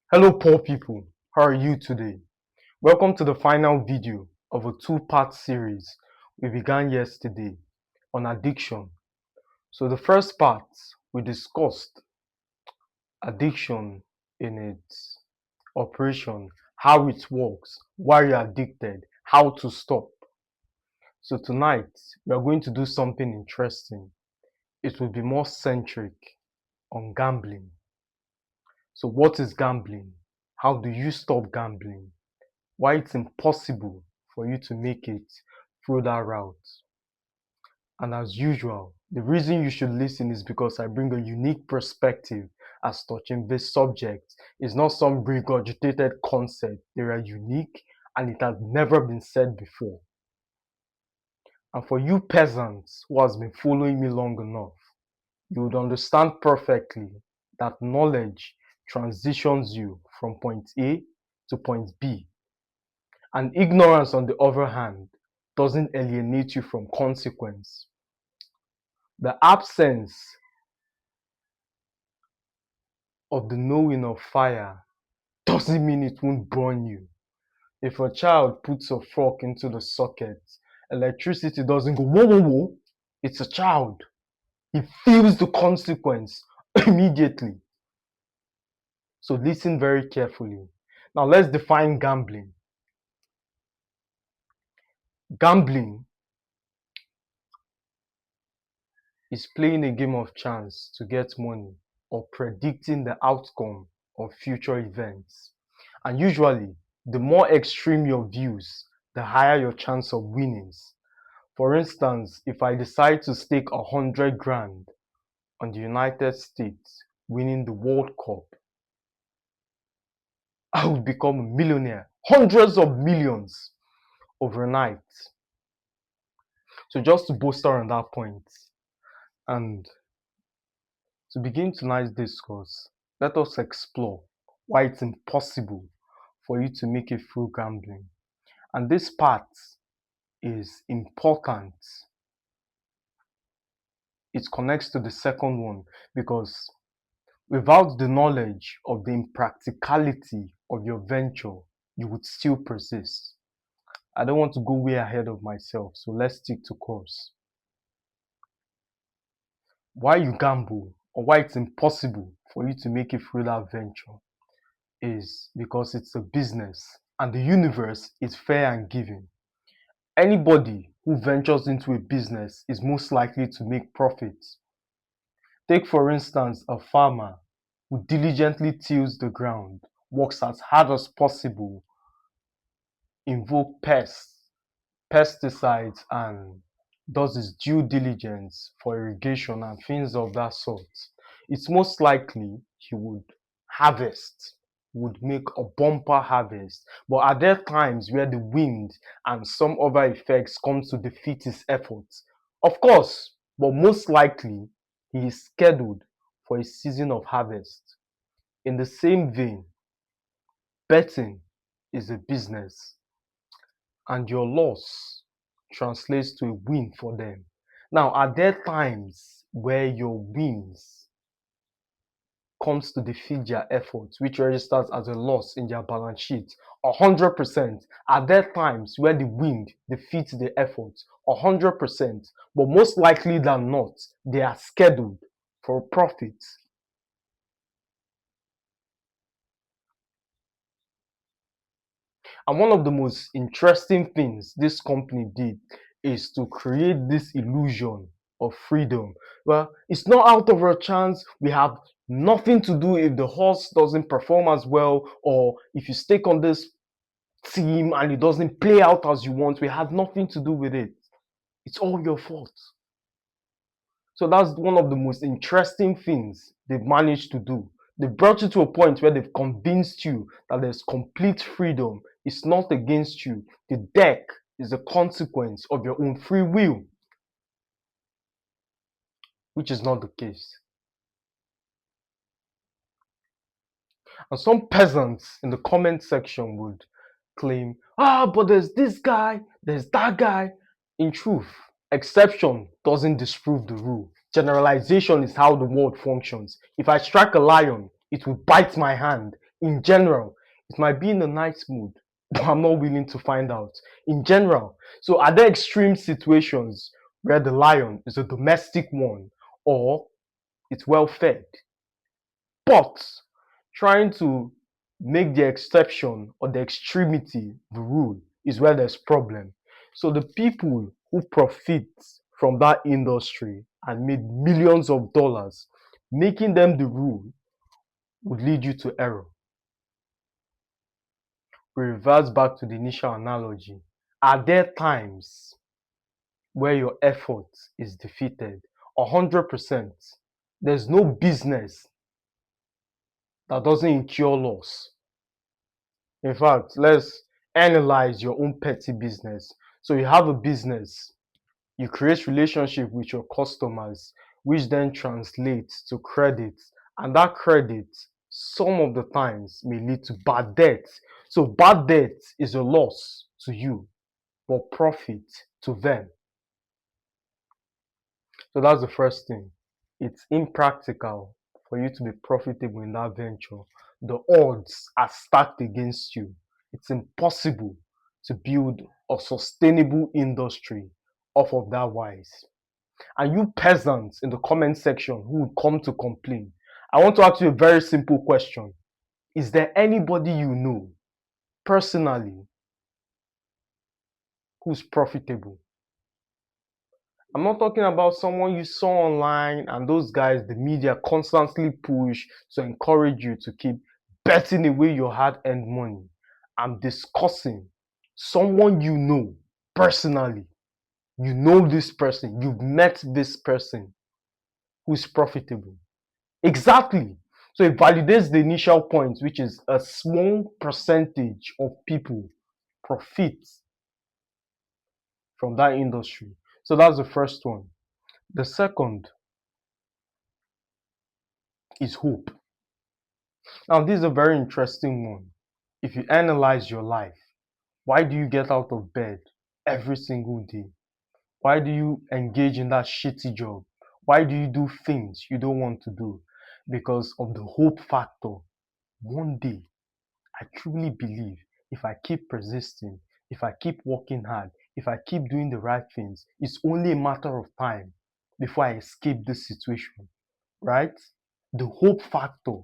Hello poor people, how are you today? Welcome to the final video of a two-part series we began yesterday on addiction. So the first part, we discussed addiction in its operation, how it works, why you're addicted, how to stop. So tonight, we are going to do something interesting. It will be more centric on gambling. So what is gambling? How do you stop gambling? Why it's impossible for you to make it through that route. And as usual, the reason you should listen is because I bring a unique perspective as touching this subject. It's not some regurgitated concept. They are unique and it has never been said before. And for you peasants who has been following me long enough, you would understand perfectly that knowledge transitions you from point A to point B. And ignorance, on the other hand, doesn't alienate you from consequence. The absence of the knowing of fire doesn't mean it won't burn you. If a child puts a fork into the socket, electricity doesn't go whoa, whoa, whoa. It's a child. He feels the consequence immediately. So listen very carefully. Now let's define gambling. Gambling is playing a game of chance to get money or predicting the outcome of future events. And usually, the more extreme your views, the higher your chance of winnings. For instance, if I decide to stake 100 grand on the United States winning the World Cup, I would become a millionaire, hundreds of millions overnight. So just to bolster on that point, and to begin tonight's discourse, let us explore why it's impossible for you to make it through gambling. And this part is important. It connects to the second one because without the knowledge of the impracticality of your venture, you would still persist. I don't want to go way ahead of myself, so let's stick to course. Why you gamble or why it's impossible for you to make it through that venture is because it's a business and the universe is fair and giving. Anybody who ventures into a business is most likely to make profits. Take for instance a farmer who diligently tills the ground, works as hard as possible, invoke pesticides and does his due diligence for irrigation and things of that sort. It's most likely he would harvest, would make a bumper harvest. But are there times where the wind and some other effects come to defeat his efforts? Of course, but most likely he is scheduled for a season of harvest. In the same vein, betting is a business and your loss translates to a win for them. Now, are there times where your wins comes to defeat their efforts, which registers as a loss in their balance sheet? 100%. Are there times where the win defeats the efforts? 100%. But most likely than not, they are scheduled for profit. And one of the most interesting things this company did is to create this illusion of freedom. Well, it's not out of our chance. We have nothing to do if the horse doesn't perform as well, or if you stake on this team and it doesn't play out as you want. We have nothing to do with it. It's all your fault. So that's one of the most interesting things they've managed to do. They brought you to a point where they've convinced you that there's complete freedom. It's not against you. The deck is a consequence of your own free will, which is not the case. And some peasants in the comment section would claim, but there's this guy, there's that guy. In truth, exception doesn't disprove the rule. Generalization is how the world functions. If I strike a lion, it will bite my hand. In general, it might be in a nice mood, but I'm not willing to find out. In general, so are there extreme situations where the lion is a domestic one or it's well fed? But trying to make the exception or the extremity the rule is where there's problem. So the people who profit from that industry and made millions of dollars, making them the rule would lead you to error. We reverse back to the initial analogy. Are there times where your effort is defeated? 100%. There's no business that doesn't incur loss. In fact, let's analyze your own petty business. So you have a business, you create relationship with your customers, which then translates to credit. And that credit, some of the times, may lead to bad debt. So bad debt is a loss to you, but profit to them. So that's the first thing. It's impractical for you to be profitable in that venture. The odds are stacked against you. It's impossible to build a sustainable industry off of that wise. And you peasants in the comment section who would come to complain, I want to ask you a very simple question. Is there anybody you know personally who's profitable? I'm not talking about someone you saw online and those guys the media constantly push to encourage you to keep betting away your hard-earned money. I'm discussing someone you know personally. You know this person, you've met this person who's profitable. Exactly. So it validates the initial point, which is a small percentage of people profit from that industry. So that's the first one. The second is hope. Now, this is a very interesting one. If you analyze your life, why do you get out of bed every single day? Why do you engage in that shitty job? Why do you do things you don't want to do? Because of the hope factor. One day, I truly believe if I keep persisting, if I keep working hard, if I keep doing the right things, it's only a matter of time before I escape this situation, right? The hope factor.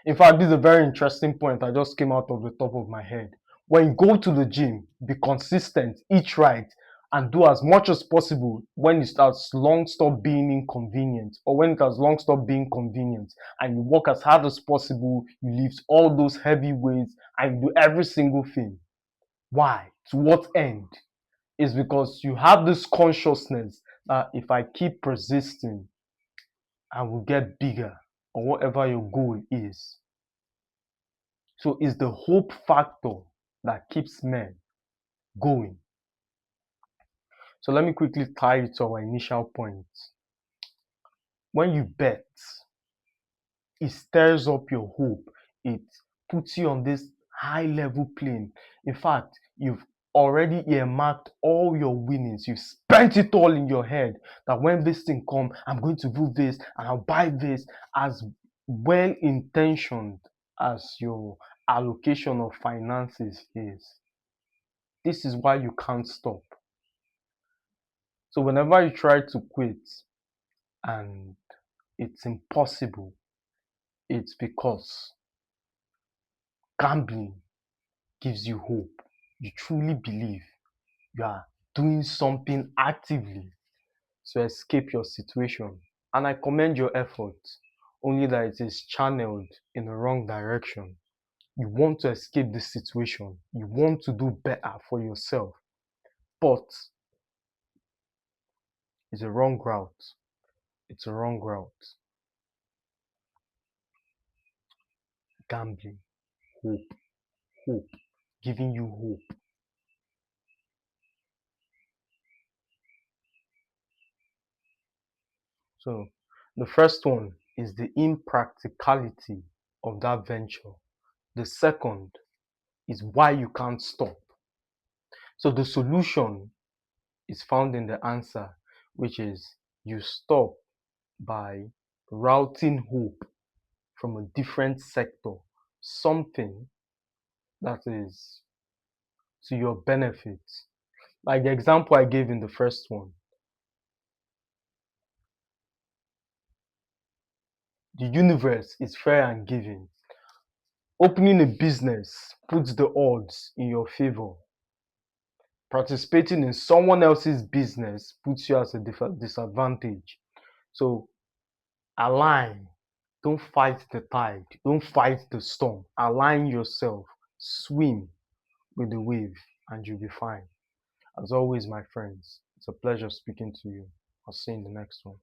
In fact, this is a very interesting point that just came out of the top of my head. When you go to the gym, be consistent, eat right, and do as much as possible when it has long stopped being inconvenient or when it has long stopped being convenient, and you work as hard as possible, you lift all those heavy weights and you do every single thing. Why? To what end? It's because you have this consciousness that if I keep persisting, I will get bigger or whatever your goal is. So it's the hope factor that keeps men going. So let me quickly tie it to our initial point. When you bet, it stirs up your hope. It puts you on this high level plane. In fact, you've already earmarked all your winnings. You've spent it all in your head that when this thing comes, I'm going to do this and I'll buy this. As well intentioned as your allocation of finances is, this is why you can't stop. So whenever you try to quit and it's impossible, it's because gambling gives you hope. You truly believe you are doing something actively to escape your situation. And I commend your effort, only that it is channeled in the wrong direction. You want to escape this situation. You want to do better for yourself. But it's a wrong route. It's a wrong route. Gambling, hope, hope, giving you hope. So the first one is the impracticality of that venture. The second is why you can't stop. So the solution is found in the answer, which is you stop by routing hope from a different sector, something that is to your benefit. Like the example I gave in the first one, the universe is fair and giving. Opening a business puts the odds in your favor. Participating in someone else's business puts you at a disadvantage. So align. Don't fight the tide. Don't fight the storm. Align yourself. Swim with the wave and you'll be fine. As always, my friends, it's a pleasure speaking to you. I'll see you in the next one.